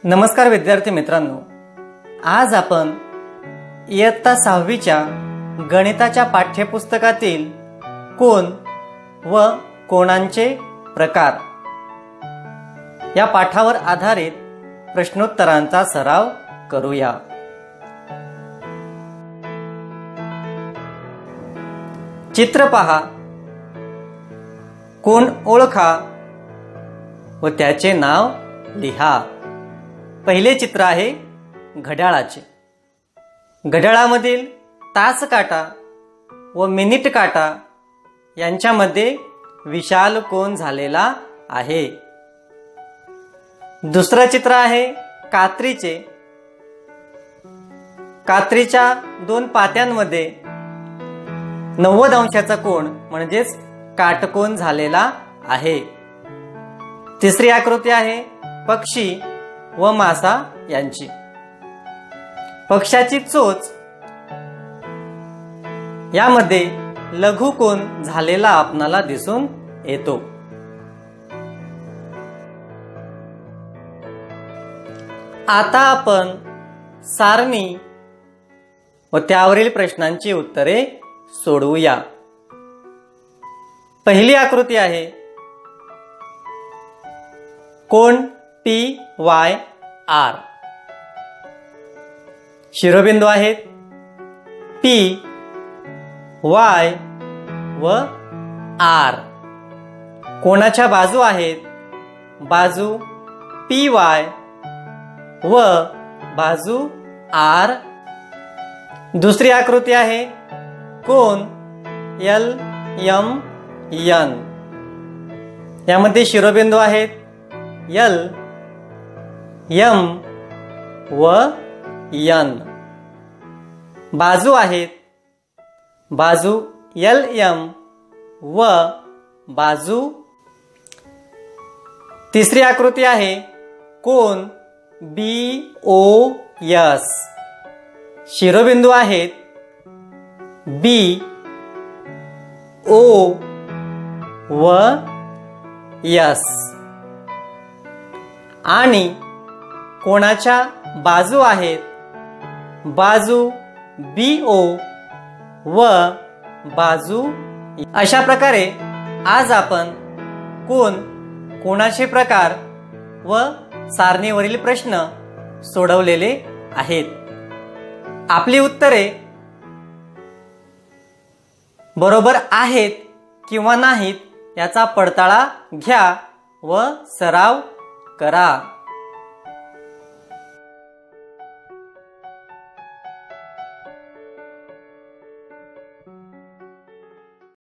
नमस्कार विद्यार्थी मित्रांनो, आज आपण इयत्ता 6वीच्या गणिताच्या पाठ्यपुस्तकातील कोन व कोनांचे प्रकार या पाठावर आधारित प्रश्नोत्तरांचा सराव करूया। चित्र पहा, कोन ओळखा व त्याचे नाव लिहा। पहिले चित्र आहे घड्याळाचे। घड्याळामधील तास काटा व मिनिट काटा यांच्यामध्ये विशाल कोन झालेला आहे। दुसरे चित्र आहे कात्रीचे। कात्रीच्या दोन पात्यांमध्ये 90 अंशाचा कोन म्हणजेच काटकोन झालेला आहे। तिसरी आकृती आहे पक्षी व मासा यांची। पक्षाची चोच यामध्ये लघु कोन झालेला आपणाला दिसून येतो। आता आपण सारणी व त्यावरील प्रश्नांची उत्तरे सोडवूया। पहिली आकृती आहे कोन PYR। शिरोबिंदू आहेत P, Y व R। कोनाच्या बाजू आहेत बाजू PY व बाजू R। दुसरी आकृती आहे कोन LMN। यामध्ये शिरोबिंदू आहेत L, M व N। बाजू आहेत बाजू LM व बाजू। तिसरी आकृती आहे कोन BOS। शिरोबिंदू आहेत B, O व S आणि कोनाच्या बाजू आहेत बाजू BO व बाजू। अशा प्रकारे आज आपण कोन, कोनाचे प्रकार व सारणीवरील प्रश्न सोडवलेले आहेत। आपली उत्तरे बरोबर आहेत किंवा नाहीत याचा पडताळा घ्या व सराव करा।